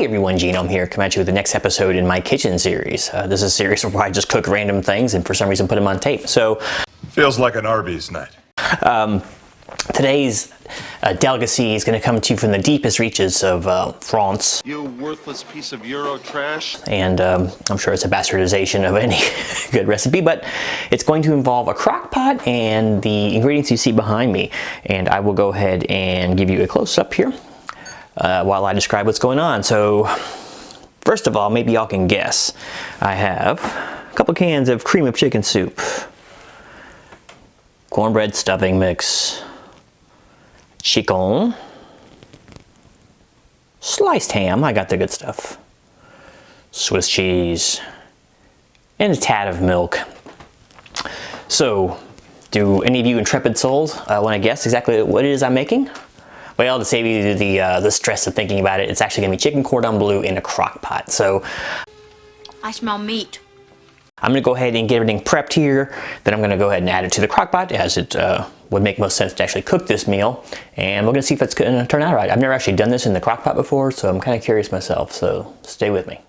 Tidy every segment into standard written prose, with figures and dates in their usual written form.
Hey everyone, Genome here, coming at you with the next episode in my kitchen series. This is a series where I just cook random things and for some reason put them on tape. So, feels like an Arby's night. Today's delicacy is going to come to you from the deepest reaches of France. You worthless piece of Euro trash. And I'm sure it's a bastardization of any good recipe, but it's going to involve a crock pot and the ingredients you see behind me. And I will go ahead and give you a close-up here while I describe what's going on. So, first of all, maybe y'all can guess. I have a couple cans of cream of chicken soup, cornbread stuffing mix, chicken, sliced ham, I got the good stuff, Swiss cheese, and a tad of milk. So, do any of you intrepid souls want to guess exactly what it is I'm making? Well, to save you the stress of thinking about it, it's actually going to be chicken cordon bleu in a crock pot. So, I smell meat. I'm going to go ahead and get everything prepped here. Then I'm going to go ahead and add it to the crock pot, as it would make most sense to actually cook this meal. And we're going to see if it's going to turn out right. I've never actually done this in the crock pot before, so I'm kind of curious myself. So stay with me.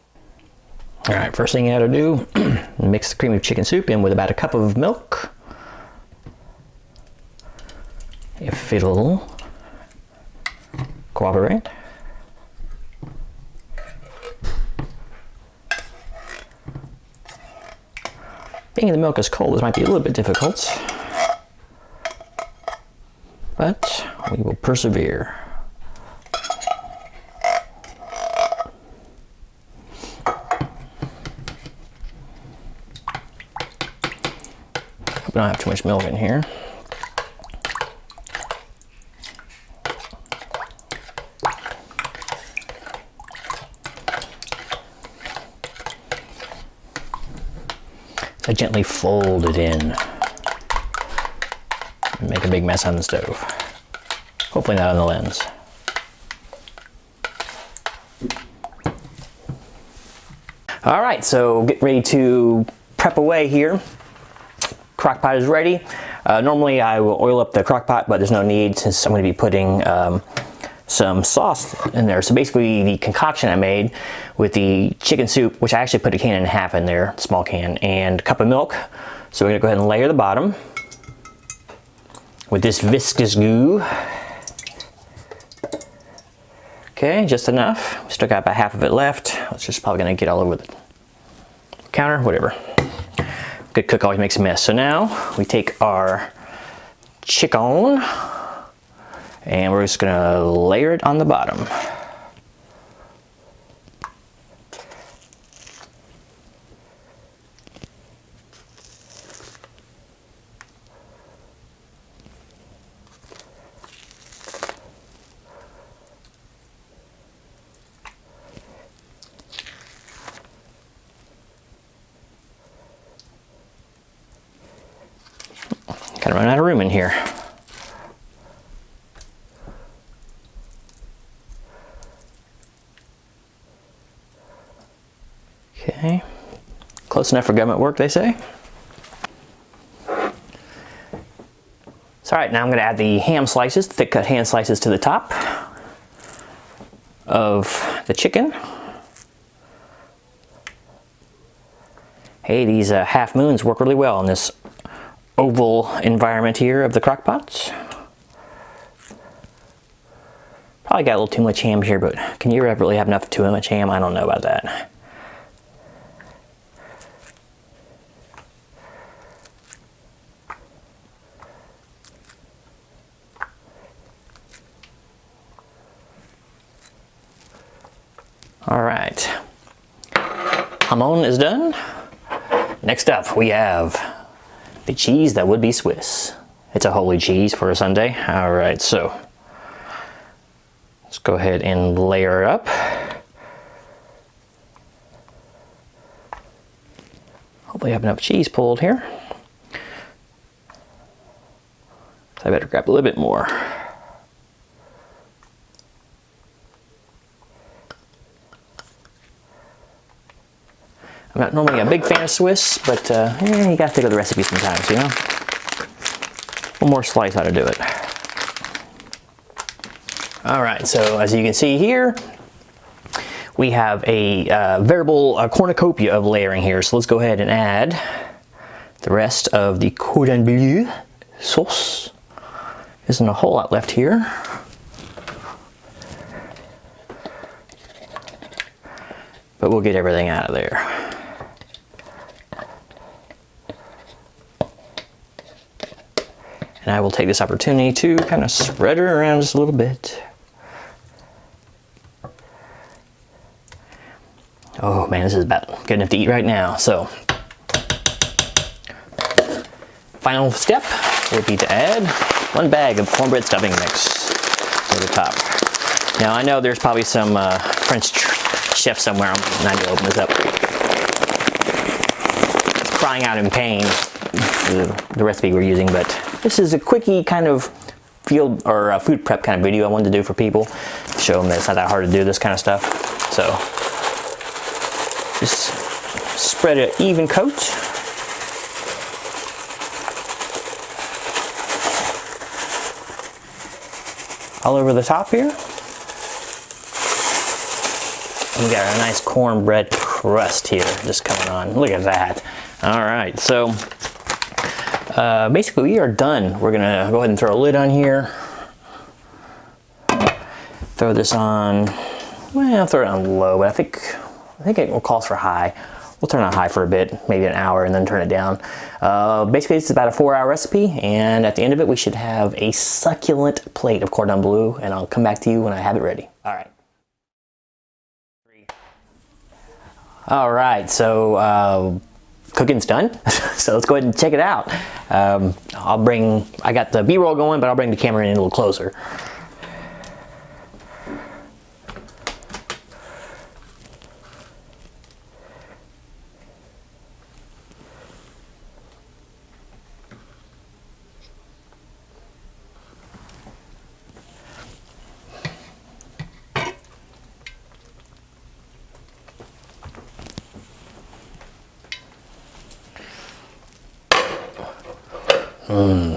All right, first thing you got to do, mix the cream of chicken soup in with about a cup of milk. If it'll cooperate. Being the milk is cold, this might be a little bit difficult, but we will persevere. Hope I don't have too much milk in here. I gently fold it in and make a big mess on the stove. Hopefully not on the lens. All right, so get ready to prep away here. Crock pot is ready. Normally I will oil up the crock pot, but there's no need since I'm going to be putting some sauce in there. So basically the concoction I made with the chicken soup, which I actually put a can and a half in there, small can, and a cup of milk. So we're gonna go ahead and layer the bottom with this viscous goo. Okay, just enough. Still got about half of it left. It's just probably gonna get all over the counter, whatever. Good cook always makes a mess. So now we take our chicken and we're just gonna layer it on the bottom. Kind of run out of room in here. Okay, close enough for government work, they say. So, all right, now I'm going to add the ham slices, thick cut ham slices to the top of the chicken. Hey, these half moons work really well in this oval environment here of the crock pots. Probably got a little too much ham here, but can you ever really have enough too much ham? I don't know about that. All right, jamon is done. Next up, we have the cheese that would be Swiss. It's a holy cheese for a Sunday. All right, so let's go ahead and layer it up. Hopefully I have enough cheese pulled here. So I better grab a little bit more. I'm not normally a big fan of Swiss, but you gotta think of the recipe sometimes, you know? One more slice ought to do it. All right, so as you can see here, we have a veritable cornucopia of layering here. So let's go ahead and add the rest of the Cordon Bleu sauce. Isn't a whole lot left here. But we'll get everything out of there. And I will take this opportunity to kind of spread it around just a little bit. Oh man, this is about good enough to eat right now. So, final step would be to add 1 bag of cornbread stuffing mix to the top. Now I know there's probably some French chef somewhere. I'm not gonna open this up. Crying out in pain, the recipe we're using, but this is a quickie kind of field or food prep kind of video I wanted to do for people. Show them that it's not that hard to do this kind of stuff. So just spread an even coat. All over the top here. We got a nice cornbread crust here just coming on. Look at that. All right, so basically we are done. We're gonna go ahead and throw a lid on here. Throw this on, well, I'll throw it on low, but I think it will call for high. We'll turn it on high for a bit, maybe an hour, and then turn it down. Basically, it's about a 4-hour recipe, and at the end of it, we should have a succulent plate of Cordon Bleu, and I'll come back to you when I have it ready. All right. All right, so cooking's done. So let's go ahead and check it out. I got the B-roll going, but I'll bring the camera in a little closer.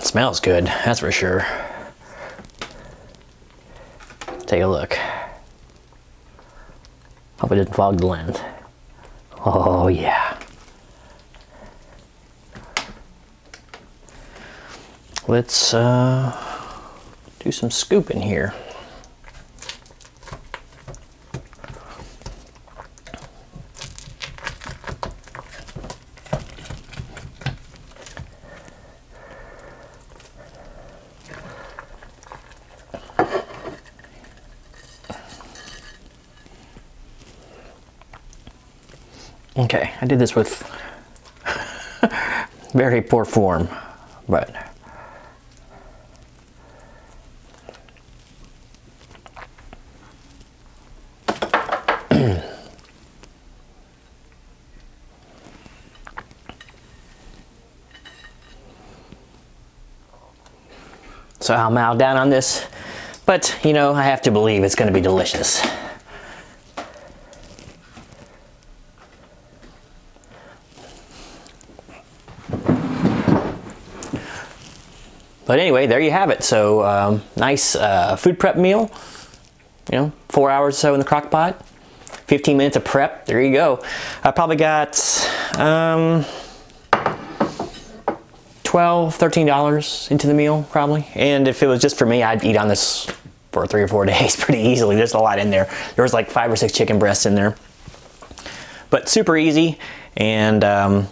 Smells good, that's for sure. Take a look. Hope it didn't fog the lens. Oh yeah. Let's do some scooping here. Okay, I did this with very poor form, but so I'll mow down on this, but you know, I have to believe it's going to be delicious. But anyway, there you have it. So nice food prep meal. You know, 4 hours or so in the crock pot. 15 minutes of prep. There you go. I probably got $12, $13 into the meal probably. And if it was just for me, I'd eat on this for 3 or 4 days pretty easily. There's a lot in there. There was like 5 or 6 chicken breasts in there. But super easy. And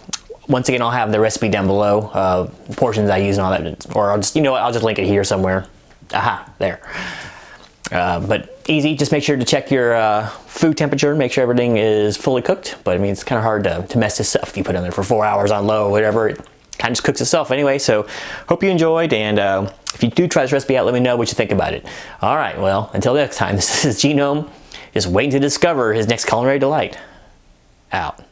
once again, I'll have the recipe down below, portions I use and all that, or I'll just, you know what, I'll just link it here somewhere. Aha, there. But easy, just make sure to check your food temperature, make sure everything is fully cooked. But I mean, it's kind of hard to mess this up if you put it in there for 4 hours on low or whatever. It kind of just cooks itself anyway. So hope you enjoyed, and if you do try this recipe out, let me know what you think about it. All right, well, until next time, this is Genome, just waiting to discover his next culinary delight. Out.